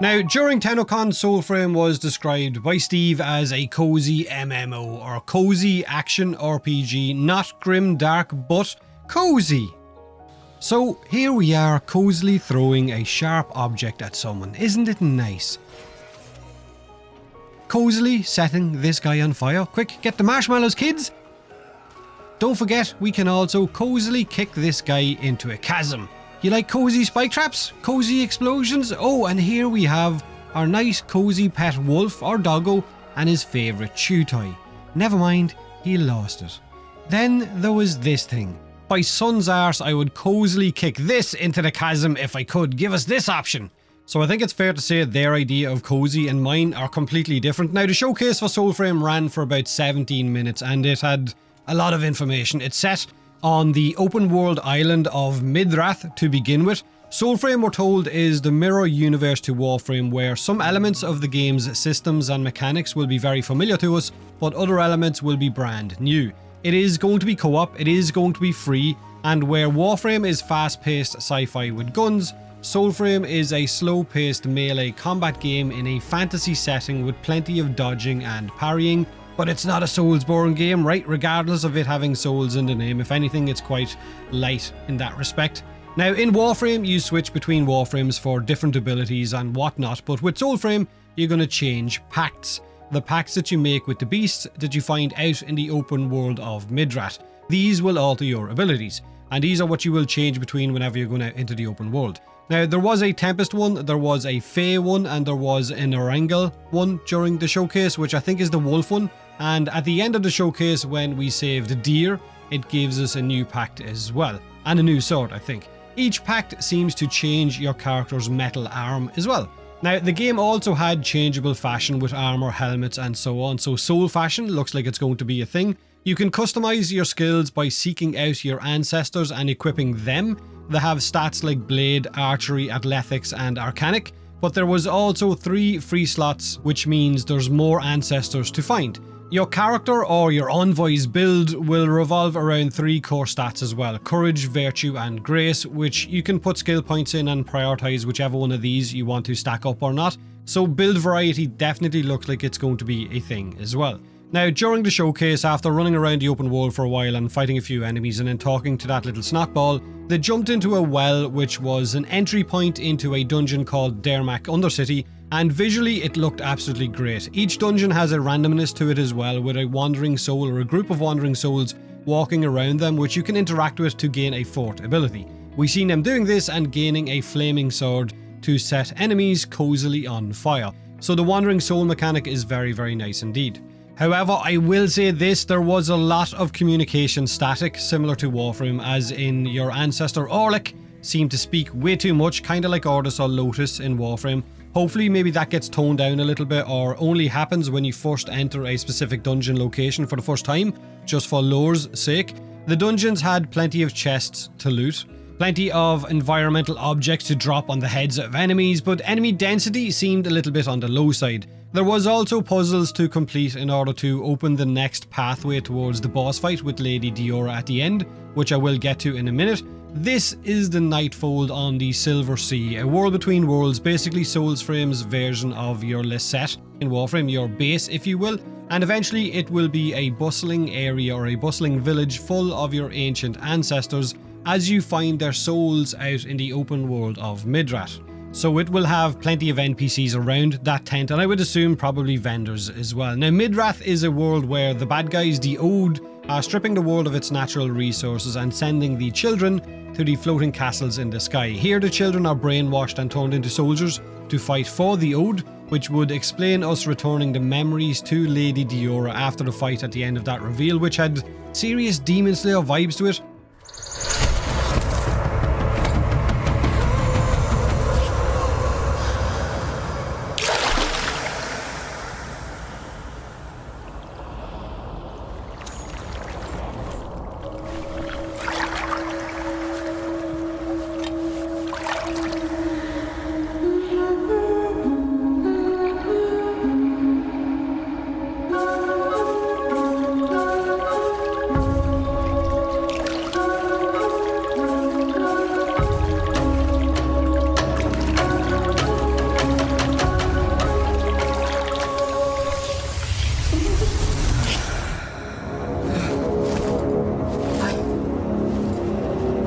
Now, during TennoCon, Soulframe was described by Steve as a cozy MMO, or cozy action RPG, not grim dark, but cozy. So here we are, cozily throwing a sharp object at someone. Isn't it nice? Cozily setting this guy on fire. Quick, get the marshmallows, kids! Don't forget, we can also cozily kick this guy into a chasm. You like cozy spike traps? Cozy explosions? Oh, and here we have our nice cozy pet wolf or doggo and his favourite chew toy. Never mind, he lost it. Then there was this thing. By sun's arse, I would cozily kick this into the chasm if I could. Give us this option. So I think it's fair to say their idea of cozy and mine are completely different. Now, the showcase for Soulframe ran for about 17 minutes and it had a lot of information. It's set on the open world island of Midrath to begin with. Soulframe, we're told, is the mirror universe to Warframe, where some elements of the game's systems and mechanics will be very familiar to us, but other elements will be brand new. It is going to be co-op, it is going to be free, and where Warframe is fast-paced sci-fi with guns, Soulframe is a slow-paced melee combat game in a fantasy setting with plenty of dodging and parrying. But it's not a Soulsborne game, right? Regardless of it having souls in the name. If anything, it's quite light in that respect. Now, in Warframe, you switch between Warframes for different abilities and whatnot, but with Soulframe, you're going to change pacts. The pacts that you make with the beasts that you find out in the open world of Midrath. These will alter your abilities, and these are what you will change between whenever you're going out into the open world. Now, there was a Tempest one, there was a Fey one, and there was an Erangel one during the showcase, which I think is the Wolf one. And at the end of the showcase, when we saved Deer, it gives us a new pact as well. And a new sword, I think. Each pact seems to change your character's metal arm as well. Now, the game also had changeable fashion with armor, helmets, and so on. So soul fashion looks like it's going to be a thing. You can customize your skills by seeking out your ancestors and equipping them. They have stats like Blade, Archery, Athletics, and Arcanic. But there was also 3 free slots, which means there's more ancestors to find. Your character or your envoy's build will revolve around 3 core stats as well. Courage, Virtue, and Grace, which you can put skill points in and prioritize whichever one of these you want to stack up or not. So build variety definitely looks like it's going to be a thing as well. Now, during the showcase, after running around the open world for a while and fighting a few enemies and then talking to that little snotball, they jumped into a well, which was an entry point into a dungeon called Dermak Undercity, and visually it looked absolutely great. Each dungeon has a randomness to it as well, with a wandering soul or a group of wandering souls walking around them, which you can interact with to gain a fort ability. We've seen them doing this and gaining a flaming sword to set enemies cozily on fire. So the wandering soul mechanic is very, very nice indeed. However, I will say this, there was a lot of communication static, similar to Warframe, as in your ancestor Orlick seemed to speak way too much, kind of like Ordis or Lotus in Warframe. Hopefully maybe that gets toned down a little bit, or only happens when you first enter a specific dungeon location for the first time, just for lore's sake. The dungeons had plenty of chests to loot, plenty of environmental objects to drop on the heads of enemies, but enemy density seemed a little bit on the low side. There was also puzzles to complete in order to open the next pathway towards the boss fight with Lady Diora at the end, which I will get to in a minute. This is the Nightfold on the Silver Sea, a world between worlds, basically Soulframe's version of your Lisette in Warframe, your base if you will, and eventually it will be a bustling area or a bustling village full of your ancient ancestors as you find their souls out in the open world of Midrath. So it will have plenty of NPCs around that tent, and I would assume probably vendors as well. Now, Midrath is a world where the bad guys, the Ode, are stripping the world of its natural resources and sending the children to the floating castles in the sky. Here the children are brainwashed and turned into soldiers to fight for the Ode, which would explain us returning the memories to Lady Diora after the fight at the end of that reveal, which had serious Demon Slayer vibes to it.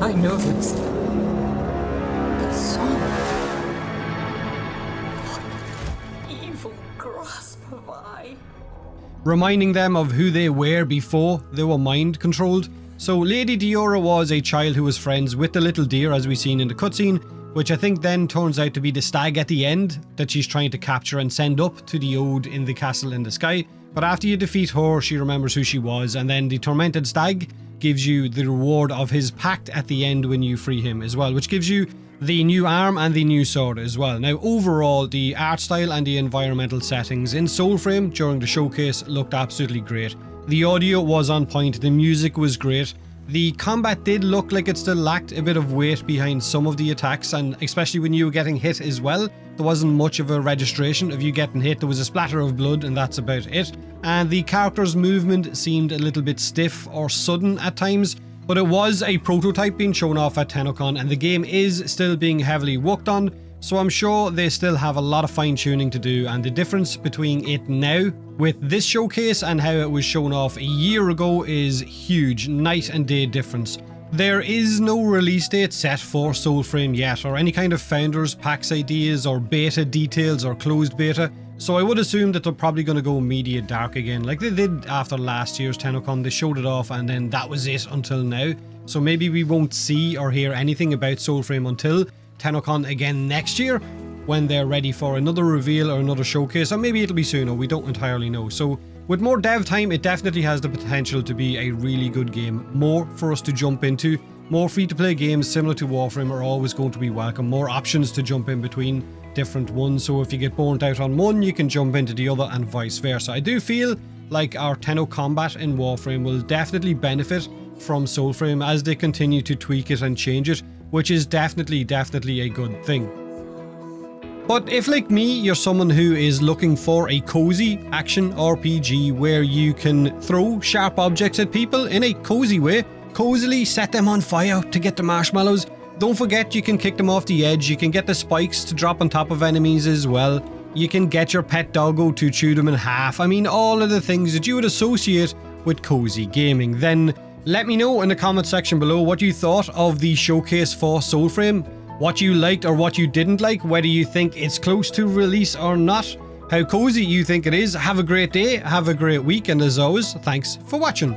I know this. Son. What evil grasp have I? Reminding them of who they were before they were mind controlled. So Lady Diora was a child who was friends with the little deer, as we seen in the cutscene, which I think then turns out to be the stag at the end that she's trying to capture and send up to the ode in the castle in the sky. But after you defeat her, she remembers who she was, and then the tormented stag gives you the reward of his pact at the end when you free him as well, which gives you the new arm and the new sword as well. Now overall, the art style and the environmental settings in Soulframe during the showcase looked absolutely great. The audio was on point, the music was great. The combat did look like it still lacked a bit of weight behind some of the attacks, and especially when you were getting hit as well, there wasn't much of a registration of you getting hit. There was a splatter of blood and that's about it. And the character's movement seemed a little bit stiff or sudden at times, but it was a prototype being shown off at TennoCon, and the game is still being heavily worked on, so I'm sure they still have a lot of fine tuning to do, and the difference between it now with this showcase and how it was shown off a year ago is huge, night and day difference. There is no release date set for Soulframe yet, or any kind of founders, packs ideas, or beta details, or closed beta, so I would assume that they're probably going to go media dark again, like they did after last year's TennoCon. They showed it off and then that was it until now, so maybe we won't see or hear anything about Soulframe until TennoCon again next year, when they're ready for another reveal or another showcase, or maybe it'll be sooner, we don't entirely know. So with more dev time, it definitely has the potential to be a really good game, more for us to jump into. More free-to-play games similar to Warframe are always going to be welcome, more options to jump in between different ones, so if you get burnt out on one, you can jump into the other and vice versa. I do feel like our Tenno combat in Warframe will definitely benefit from Soulframe as they continue to tweak it and change it, which is definitely a good thing. But if, like me, you're someone who is looking for a cozy action RPG where you can throw sharp objects at people in a cozy way, cozily set them on fire to get the marshmallows, don't forget you can kick them off the edge, you can get the spikes to drop on top of enemies as well, you can get your pet doggo to chew them in half, I mean all of the things that you would associate with cozy gaming. Then let me know in the comment section below what you thought of the showcase for Soulframe, what you liked or what you didn't like, whether you think it's close to release or not, how cozy you think it is. Have a great day, have a great week, and as always, thanks for watching.